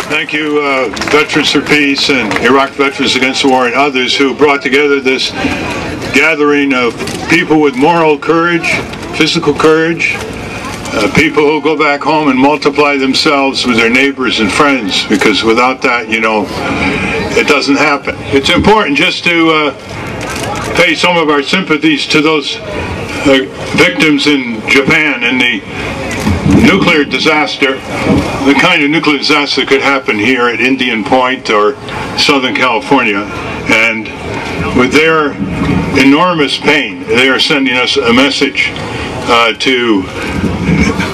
Thank you, Veterans for Peace and Iraq Veterans Against the War and others who brought together this gathering of people with moral courage, physical courage, people who go back home and multiply themselves with their neighbors and friends, because without that, you know, it doesn't happen. It's important just to pay some of our sympathies to those victims in Japan and the nuclear disaster, the kind of nuclear disaster that could happen here at Indian Point or Southern California. And with their enormous pain, they are sending us a message to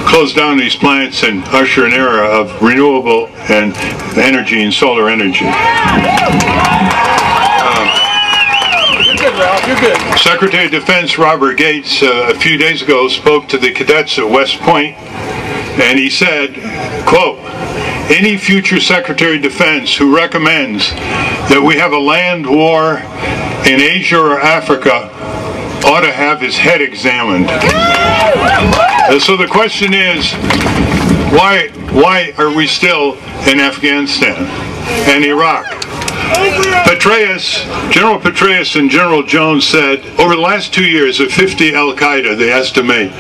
close down these plants and usher an era of renewable and energy and solar energy. Secretary of Defense Robert Gates a few days ago spoke to the cadets at West Point, and he said, quote, "Any future Secretary of Defense who recommends that we have a land war in Asia or Africa ought to have his head examined." So the question is, why are we still in Afghanistan and Iraq? General Petraeus and General Jones said over the last 2 years of 50 Al-Qaeda, they estimate,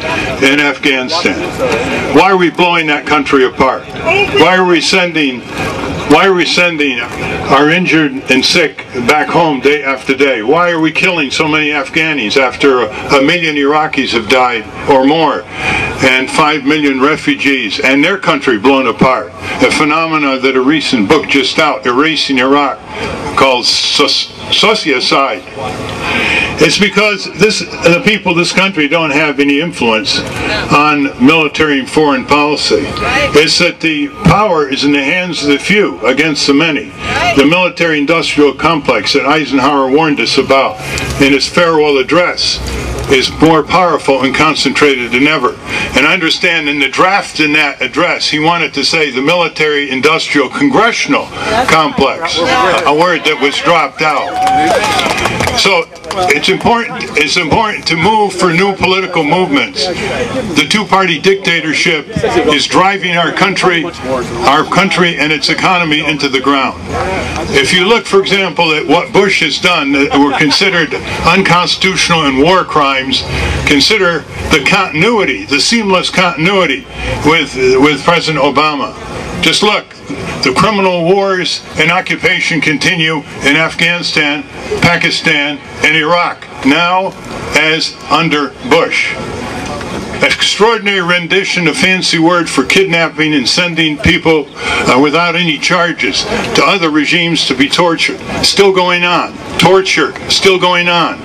in Afghanistan. Why are we blowing that country apart? Why are we sending our injured and sick back home day after day? Why are we killing so many Afghanis after 1 million Iraqis have died or more, and 5 million refugees and their country blown apart? A phenomena that a recent book just out, Erasing Iraq, called sociocide. It's because the people of this country don't have any influence on military and foreign policy. It's that the power is in the hands of the few against the many. The military-industrial complex that Eisenhower warned us about in his farewell address is more powerful and concentrated than ever. And I understand in the draft in that address, he wanted to say the military-industrial congressional complex, a word that was dropped out. So it's important to move for new political movements. The two-party dictatorship is driving our country and its economy into the ground. If you look, for example, at what Bush has done that were considered unconstitutional and war crimes, consider the continuity, the seamless continuity with President Obama. Just look, the criminal wars and occupation continue in Afghanistan, Pakistan, and Iraq, now as under Bush. Extraordinary rendition, a fancy word for kidnapping and sending people without any charges to other regimes to be tortured. Still going on. Torture, still going on.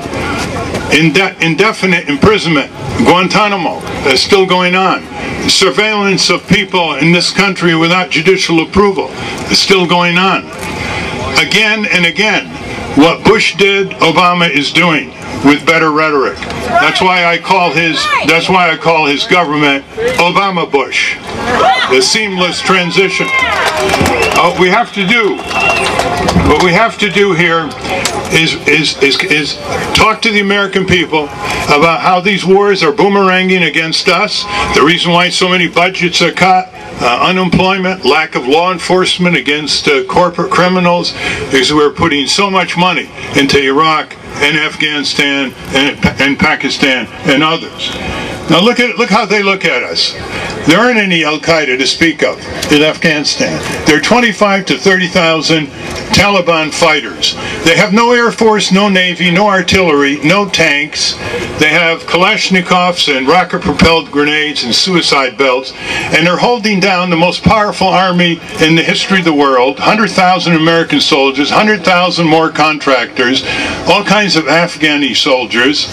Indefinite imprisonment, Guantanamo, still going on. Surveillance of people in this country without judicial approval, still going on. Again and again, what Bush did, Obama is doing with better rhetoric. That's why I call his government Obama Bush. The seamless transition. What we have to do here is talk to the American people about how these wars are boomeranging against us. The reason why so many budgets are cut, unemployment, lack of law enforcement against corporate criminals, is we're putting so much money into Iraq and Afghanistan and Pakistan and others. Now look how they look at us. There aren't any Al-Qaeda to speak of in Afghanistan. There are 25 to 30,000 Taliban fighters. They have no air force, no navy, no artillery, no tanks. They have Kalashnikovs and rocket-propelled grenades and suicide belts, and they're holding down the most powerful army in the history of the world, 100,000 American soldiers, 100,000 more contractors, all kinds of Afghani soldiers.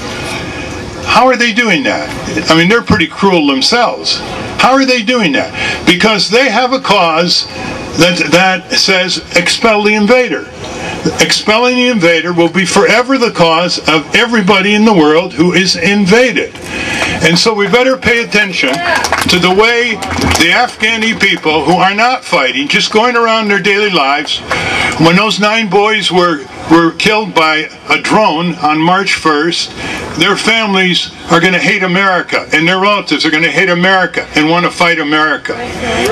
How are they doing that? I mean, they're pretty cruel themselves. How are they doing that? Because they have a cause that says expel the invader. Expelling the invader will be forever the cause of everybody in the world who is invaded. And so we better pay attention to the way the Afghani people who are not fighting, just going around their daily lives. When those 9 boys were were killed by a drone on March 1st, their families are going to hate America, and their relatives are going to hate America and want to fight America.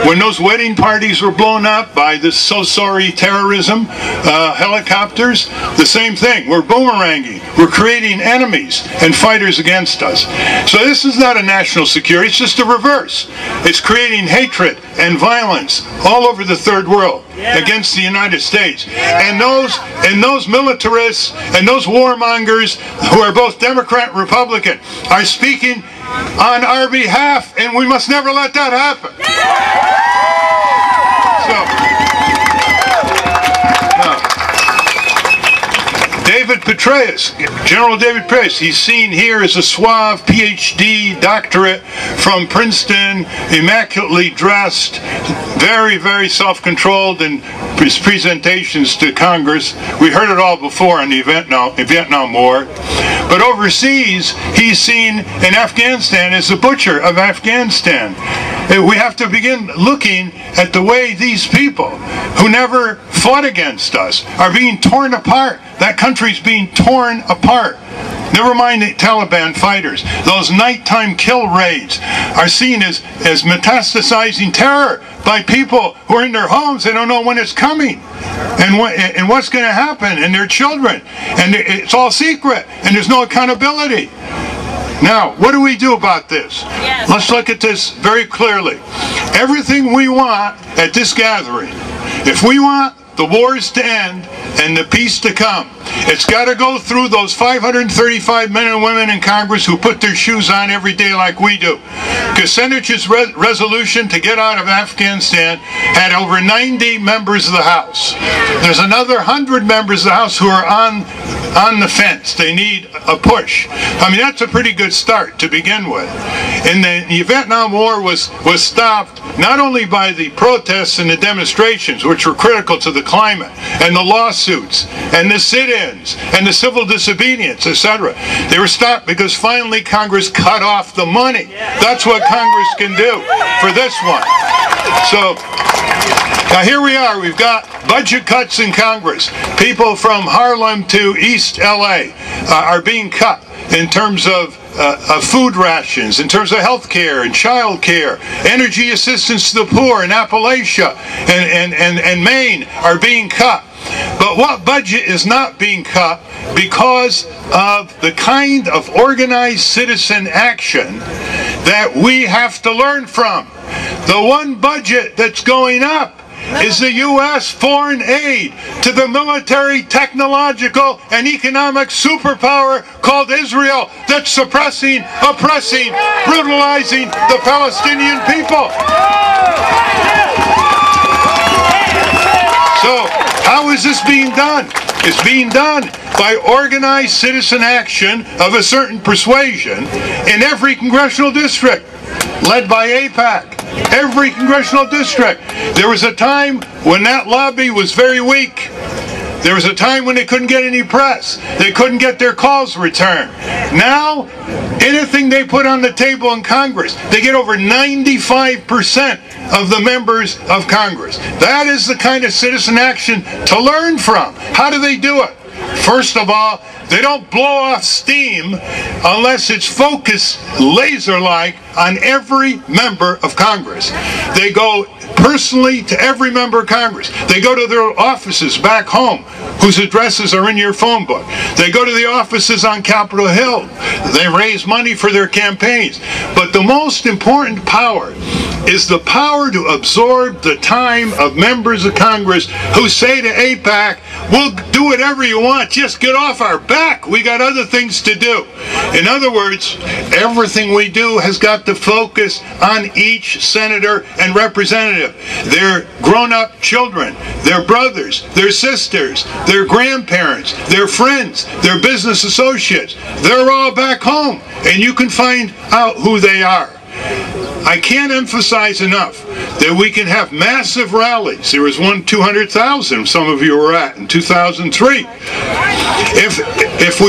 When those wedding parties were blown up by this so-sorry terrorism helicopters, the same thing. We're boomeranging. We're creating enemies and fighters against us. So this is not a national security. It's just a reverse. It's creating hatred and violence all over the third world against the United States. And those militarists and those warmongers who are both Democrat and Republican are speaking on our behalf, and we must never let that happen. David Petraeus, General David Petraeus, he's seen here as a suave PhD doctorate from Princeton, immaculately dressed, very, very self-controlled in his presentations to Congress. We heard it all before in the Vietnam War. But overseas, he's seen in Afghanistan as the butcher of Afghanistan. We have to begin looking at the way these people who never fought against us are being torn apart. That country's being torn apart. Never mind the Taliban fighters. Those nighttime kill raids are seen as metastasizing terror by people who are in their homes. They don't know when it's coming and what's going to happen, and their children. And it's all secret, and there's no accountability. Now, what do we do about this? Yes. Let's look at this very clearly. Everything we want at this gathering, if we want the wars to end and the peace to come, it's got to go through those 535 men and women in Congress who put their shoes on every day like we do. Kucinich's resolution to get out of Afghanistan had over 90 members of the House. There's another 100 members of the House who are on the fence. They need a push. I mean, that's a pretty good start to begin with. And the Vietnam War was stopped not only by the protests and the demonstrations, which were critical to the climate, and the lawsuits, and the sit-ins, and the civil disobedience, etc. They were stopped because finally Congress cut off the money. That's what Congress can do for this one. So, now here we are. We've got budget cuts in Congress. People from Harlem to East LA are being cut in terms of food rations, in terms of health care and child care. Energy assistance to the poor in Appalachia and Maine are being cut. But what budget is not being cut because of the kind of organized citizen action that we have to learn from? The one budget that's going up is the U.S. foreign aid to the military, technological, and economic superpower called Israel that's suppressing, oppressing, brutalizing the Palestinian people. So, how is this being done? It's being done by organized citizen action of a certain persuasion in every congressional district, led by AIPAC. Every congressional district. There was a time when that lobby was very weak. There was a time when they couldn't get any press. They couldn't get their calls returned. Now, anything they put on the table in Congress, they get over 95% of the members of Congress. That is the kind of citizen action to learn from. How do they do it? First of all, they don't blow off steam unless it's focused laser-like on every member of Congress. They go personally to every member of Congress. They go to their offices back home, whose addresses are in your phone book. They go to the offices on Capitol Hill. They raise money for their campaigns. But the most important power is the power to absorb the time of members of Congress who say to AIPAC, we'll do whatever you want, just get off our back. We got other things to do. In other words, everything we do has got to focus on each senator and representative. Their grown-up children, their brothers, their sisters, their grandparents, their friends, their business associates. They're all back home, and you can find out who they are. I can't emphasize enough that we can have massive rallies. There was one 200,000 some of you were at in 2003. If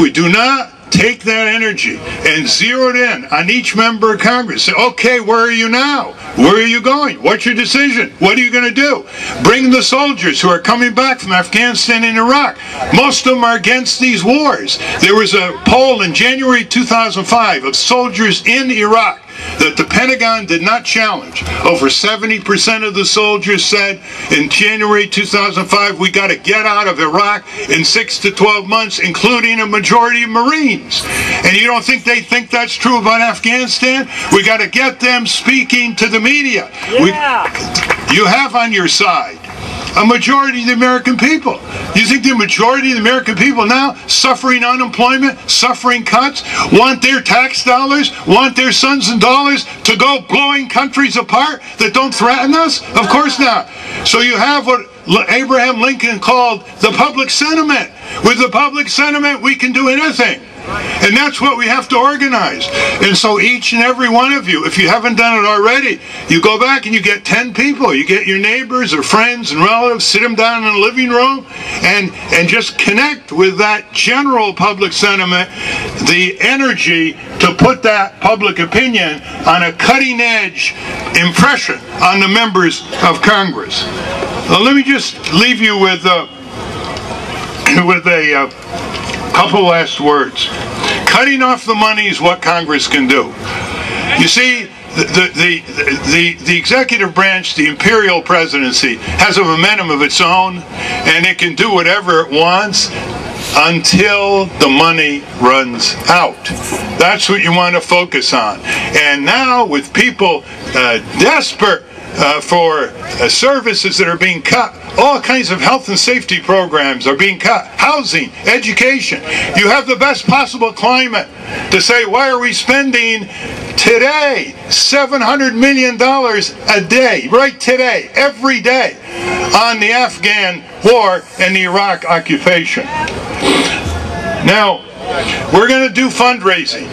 we do not take that energy and zero it in on each member of Congress. Say, okay, where are you now? Where are you going? What's your decision? What are you going to do? Bring the soldiers who are coming back from Afghanistan and Iraq. Most of them are against these wars. There was a poll in January 2005 of soldiers in Iraq that the Pentagon did not challenge. Over 70% of the soldiers said in January 2005, we got to get out of Iraq in 6 to 12 months, including a majority of Marines. And you don't think they think that's true about Afghanistan? We got to get them speaking to the media. Yeah. You have on your side a majority of the American people. You think the majority of the American people now, suffering unemployment, suffering cuts, want their tax dollars, want their sons and daughters to go blowing countries apart that don't threaten us? Of course not. So you have what Abraham Lincoln called the public sentiment. With the public sentiment, we can do anything. And that's what we have to organize. And so each and every one of you, if you haven't done it already, you go back and you get 10 people. You get your neighbors or friends and relatives, sit them down in the living room, and just connect with that general public sentiment, the energy to put that public opinion on a cutting-edge impression on the members of Congress. Let me just leave you with a couple last words. Cutting off the money is what Congress can do. You see, the executive branch, the imperial presidency, has a momentum of its own, and it can do whatever it wants until the money runs out. That's what you want to focus on. And now, with people desperate for services that are being cut, all kinds of health and safety programs are being cut, housing, education. You have the best possible climate to say, why are we spending today $700 million a day, right today, every day, on the Afghan war and the Iraq occupation? Now, we're going to do fundraising.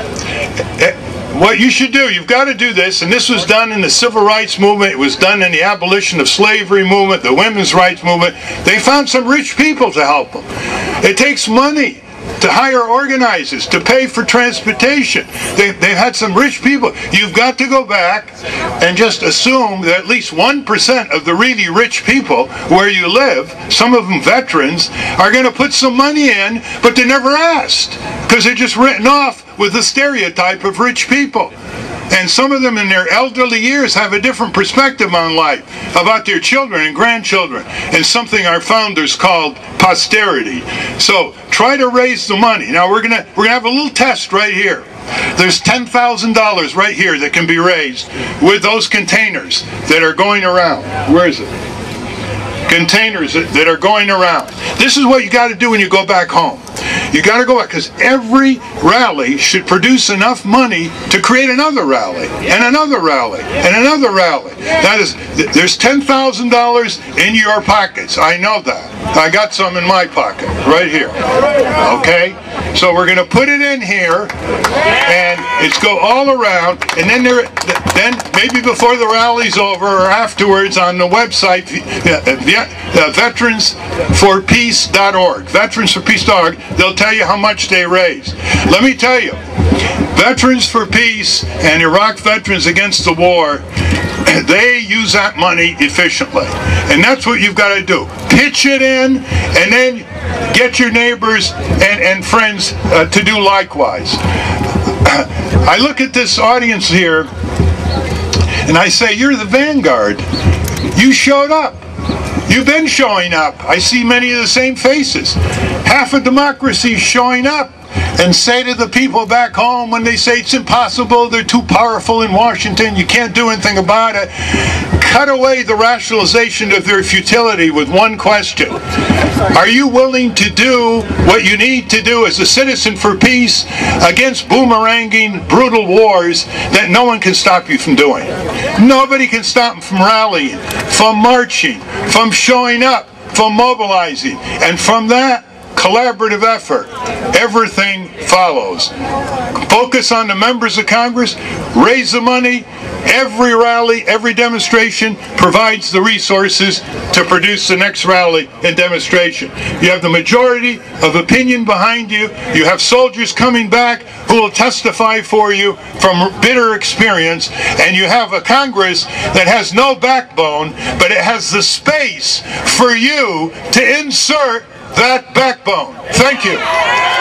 What you should do, you've got to do this, and this was done in the civil rights movement, it was done in the abolition of slavery movement, the women's rights movement. They found some rich people to help them. It takes money to hire organizers, to pay for transportation. They've had some rich people. You've got to go back and just assume that at least 1% of the really rich people where you live, some of them veterans, are going to put some money in, but they're never asked, because they're just written off with the stereotype of rich people. And some of them in their elderly years have a different perspective on life, about their children and grandchildren, and something our founders called posterity. So try to raise the money. Now we're gonna have a little test right here. There's $10,000 right here that can be raised with those containers that are going around. Where is it? Containers that are going around. This is what you got to do when you go back home. You got to go back, because every rally should produce enough money to create another rally, and another rally, and another rally. That is, there's $10,000 in your pockets. I know that. I got some in my pocket, right here. Okay? So we're going to put it in here, and it's go all around, and then maybe before the rally's over or afterwards on the website, veteransforpeace.org. Veteransforpeace.org. They'll tell you how much they raised. Let me tell you, Veterans for Peace and Iraq Veterans Against the War, they use that money efficiently. And that's what you've got to do. Pitch it in, and then get your neighbors and friends to do likewise. I look at this audience here, and I say, you're the vanguard. You showed up. You've been showing up. I see many of the same faces. Half of democracy is showing up, and say to the people back home when they say it's impossible, they're too powerful in Washington, you can't do anything about it. Cut away the rationalization of their futility with one question. Are you willing to do what you need to do as a citizen for peace against boomeranging, brutal wars that no one can stop you from doing? Nobody can stop them from rallying, from marching, from showing up, from mobilizing. And from that, collaborative effort, everything follows. Focus on the members of Congress, raise the money. Every rally, every demonstration provides the resources to produce the next rally and demonstration. You have the majority of opinion behind you. You have soldiers coming back who will testify for you from bitter experience. And you have a Congress that has no backbone, but it has the space for you to insert that backbone. Thank you.